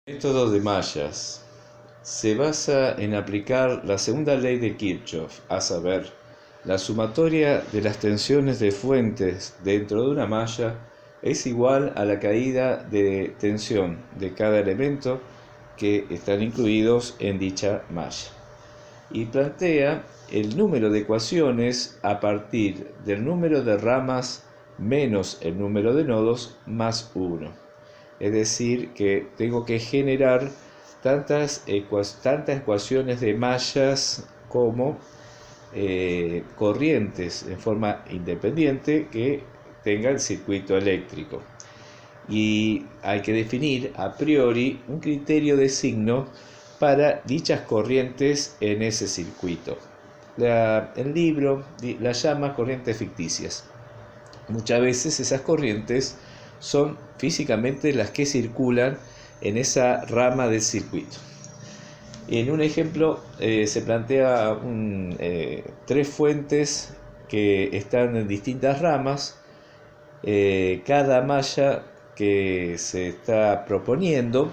Método de mallas. Se basa en aplicar la segunda ley de Kirchhoff, a saber, la sumatoria de las tensiones de fuentes dentro de una malla es igual a la caída de tensión de cada elemento que están incluidos en dicha malla. Y plantea el número de ecuaciones a partir del número de ramas menos el número de nodos más 1. Es decir, que tengo que generar tantas ecuaciones de mallas como corrientes en forma independiente que tenga el circuito eléctrico. Y hay que definir a priori un criterio de signo para dichas corrientes en ese circuito. El libro las llama corrientes ficticias. Muchas veces esas corrientes son físicamente las que circulan en esa rama del circuito. En un ejemplo se plantea tres fuentes que están en distintas ramas. Cada malla que se está proponiendo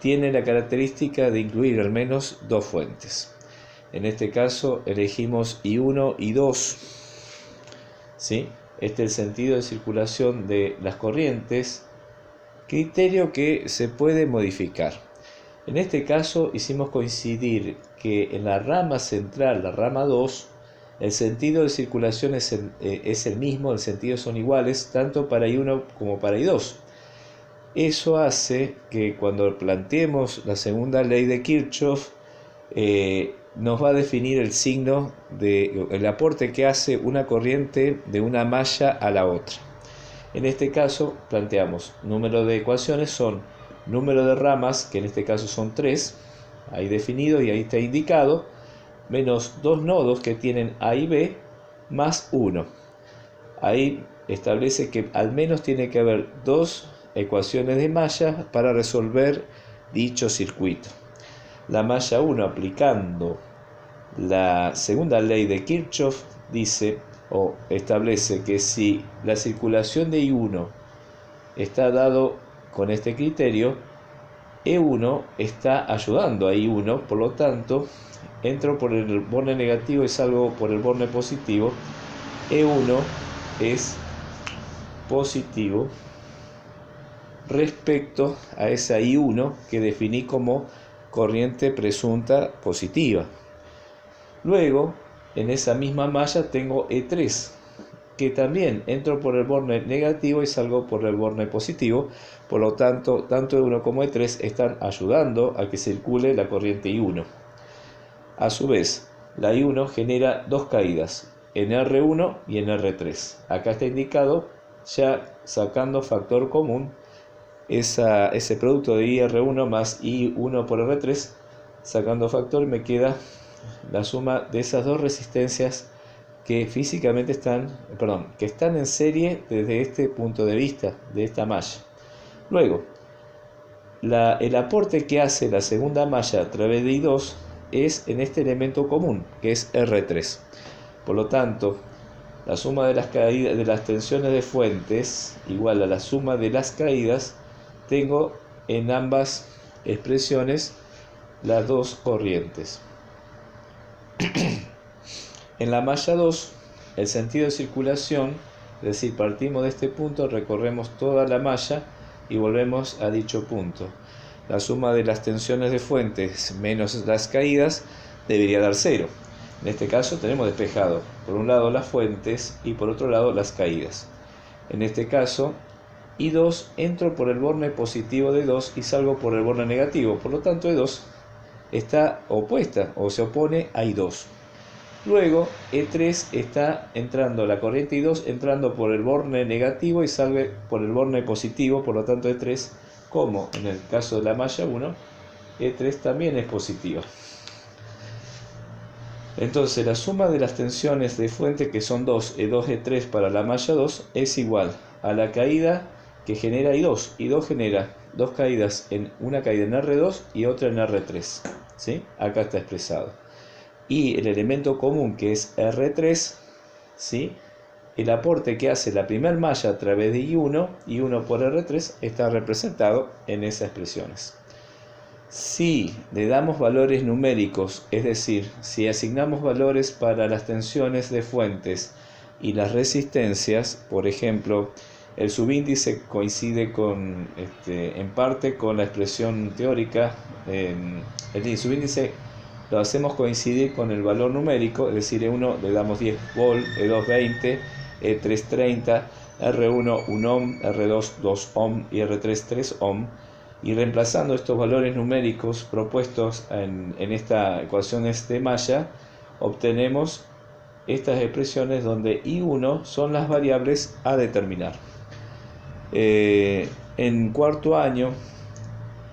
tiene la característica de incluir al menos dos fuentes. En este caso elegimos I1 y 2, ¿sí? Este es el sentido de circulación de las corrientes, criterio que se puede modificar. En este caso hicimos coincidir que en la rama central, la rama 2, el sentido de circulación es el mismo, el sentido son iguales, tanto para I1 como para I2. Eso hace que cuando planteemos la segunda ley de Kirchhoff, nos va a definir el signo el aporte que hace una corriente de una malla a la otra. En este caso planteamos número de ecuaciones son número de ramas, que en este caso son 3, ahí definido y ahí está indicado, menos dos nodos que tienen A y B, más 1. Ahí establece que al menos tiene que haber dos ecuaciones de malla para resolver dicho circuito. La malla 1, aplicando la segunda ley de Kirchhoff, dice o establece que si la circulación de I1 está dado con este criterio, E1 está ayudando a I1, por lo tanto, entro por el borne negativo y salgo por el borne positivo. E1 es positivo respecto a esa I1 que definí como corriente presunta positiva. Luego, en esa misma malla tengo E3, que también entro por el borne negativo y salgo por el borne positivo. Por lo tanto, tanto E1 como E3 están ayudando a que circule la corriente I1. A su vez, la I1 genera dos caídas, en R1 y en R3. Acá está indicado, ya sacando factor común, ese producto de IR1 más I1 por R3, sacando factor me queda la suma de esas dos resistencias que físicamente están en serie desde este punto de vista, de esta malla. Luego, el aporte que hace la segunda malla a través de I2 es en este elemento común, que es R3. Por lo tanto, la suma de las caídas de las tensiones de fuentes igual a la suma de las caídas. Tengo en ambas expresiones las dos corrientes. En la malla 2, el sentido de circulación, es decir, partimos de este punto, recorremos toda la malla y volvemos a dicho punto. La suma de las tensiones de fuentes menos las caídas debería dar 0. En este caso tenemos despejado por un lado las fuentes y por otro lado las caídas. En este caso, I2 entro por el borne positivo de 2 y salgo por el borne negativo. Por lo tanto, E2 está opuesta o se opone a I2. Luego, E3 está entrando, la corriente I2 entrando por el borne negativo y sale por el borne positivo. Por lo tanto, E3, como en el caso de la malla 1, E3 también es positiva. Entonces, la suma de las tensiones de fuente, que son 2, E2, E3 para la malla 2, es igual a la caída que genera I2. I2 genera dos caídas, una caída en R2 y otra en R3. ¿Sí? Acá está expresado. Y el elemento común, que es R3, ¿sí? El aporte que hace la primera malla a través de I1 por R3 está representado en esas expresiones. Si le damos valores numéricos, es decir, si asignamos valores para las tensiones de fuentes y las resistencias, por ejemplo, el subíndice coincide en parte con la expresión teórica, el subíndice lo hacemos coincidir con el valor numérico, es decir, E1 le damos 10 volt, E2 20, E3 30, R1 1 ohm, R2 2 ohm y R3 3 ohm. Y reemplazando estos valores numéricos propuestos en esta ecuaciones de malla, obtenemos estas expresiones donde I1 son las variables a determinar. En cuarto año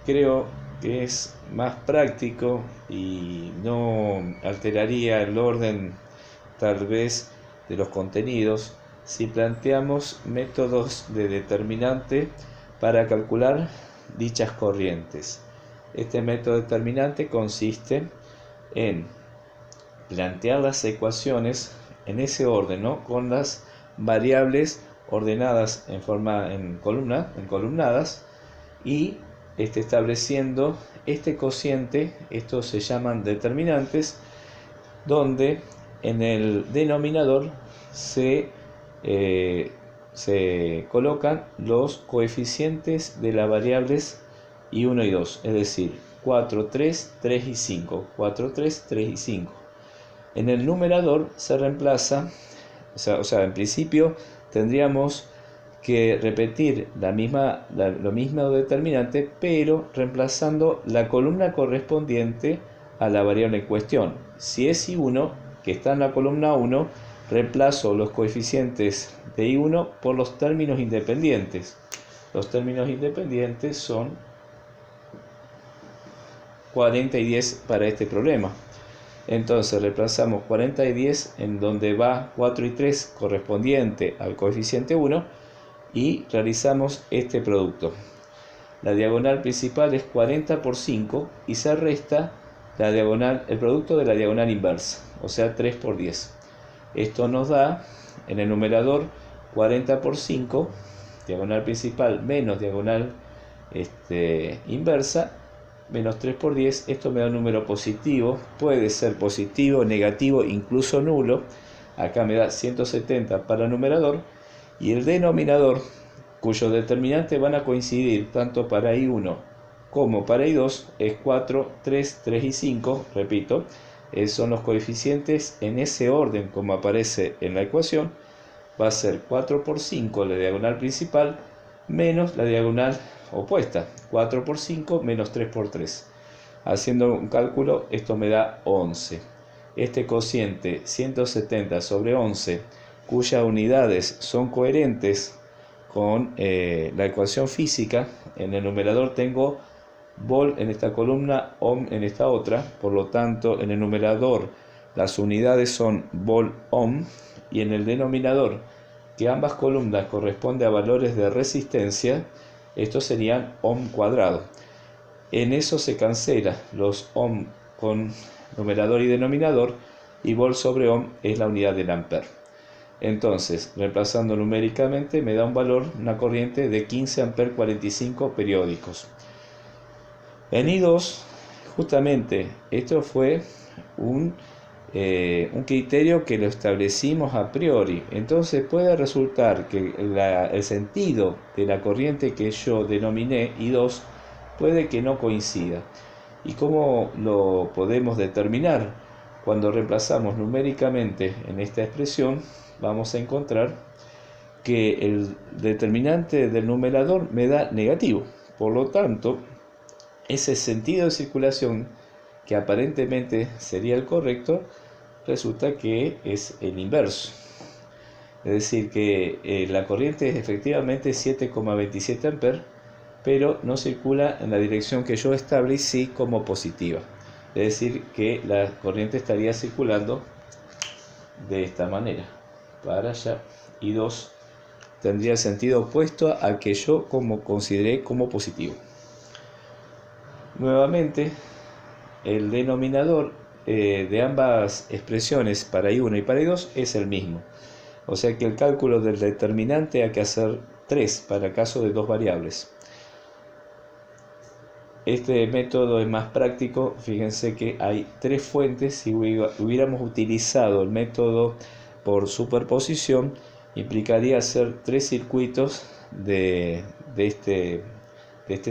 creo que es más práctico y no alteraría el orden tal vez de los contenidos si planteamos métodos de determinante para calcular dichas corrientes. Este método determinante consiste en plantear las ecuaciones en ese orden, ¿no? Con las variables ordenadas en columnadas y estableciendo este cociente. Estos se llaman determinantes, donde en el denominador se colocan los coeficientes de las variables I1 y 2, es decir, 4, 3, 3 y 5, 4, 3, 3 y 5. En el numerador se reemplaza, en principio tendríamos que repetir lo mismo determinante, pero reemplazando la columna correspondiente a la variable en cuestión. Si es I1, que está en la columna 1, reemplazo los coeficientes de I1 por los términos independientes. Los términos independientes son 40 y 10 para este problema. Entonces reemplazamos 40 y 10 en donde va 4 y 3 correspondiente al coeficiente 1 y realizamos este producto. La diagonal principal es 40 por 5 y se resta el producto de la diagonal inversa, o sea 3 por 10. Esto nos da en el numerador 40 por 5, diagonal principal menos diagonal inversa, menos 3 por 10. Esto me da un número positivo, puede ser positivo, negativo, incluso nulo. Acá me da 170 para el numerador, y el denominador, cuyos determinantes van a coincidir tanto para I1 como para I2, es 4, 3, 3 y 5, repito, son los coeficientes en ese orden como aparece en la ecuación. Va a ser 4 por 5 la diagonal principal menos la diagonal opuesta, 4 por 5 menos 3 por 3. Haciendo un cálculo, esto me da 11. Este cociente 170 sobre 11, cuyas unidades son coherentes con la ecuación física. En el numerador tengo volt en esta columna, ohm en esta otra, por lo tanto en el numerador las unidades son volt ohm, y en el denominador, que ambas columnas corresponden a valores de resistencia, estos serían ohm cuadrado. En eso se cancela los ohm con numerador y denominador, y volt sobre ohm es la unidad del ampere. Entonces, reemplazando numéricamente, me da un valor, una corriente de 15 amperes 45 periódicos. En I2, justamente, esto fue un criterio que lo establecimos a priori. Entonces puede resultar que el sentido de la corriente que yo denominé I2 puede que no coincida. ¿Y cómo lo podemos determinar? Cuando reemplazamos numéricamente en esta expresión, vamos a encontrar que el determinante del numerador me da negativo. Por lo tanto, ese sentido de circulación, que aparentemente sería el correcto, resulta que es el inverso. Es decir, que la corriente es efectivamente 7,27 amperes, pero no circula en la dirección que yo establecí como positiva. Es decir, que la corriente estaría circulando de esta manera, para allá. I2 tendría sentido opuesto al que yo consideré como positivo. Nuevamente, el denominador de ambas expresiones para I1 y para I2 es el mismo. O sea que el cálculo del determinante hay que hacer 3 para el caso de dos variables. Este método es más práctico. Fíjense que hay tres fuentes. Si hubiéramos utilizado el método por superposición, implicaría hacer tres circuitos de este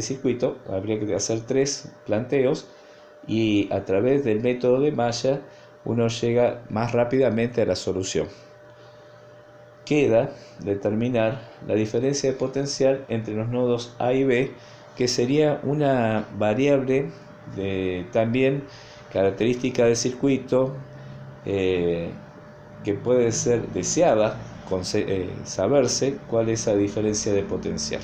circuito. Habría que hacer tres planteos, y a través del método de malla uno llega más rápidamente a la solución. Queda determinar la diferencia de potencial entre los nodos A y B, que sería una variable también característica del circuito, que puede ser deseada saberse cuál es la diferencia de potencial.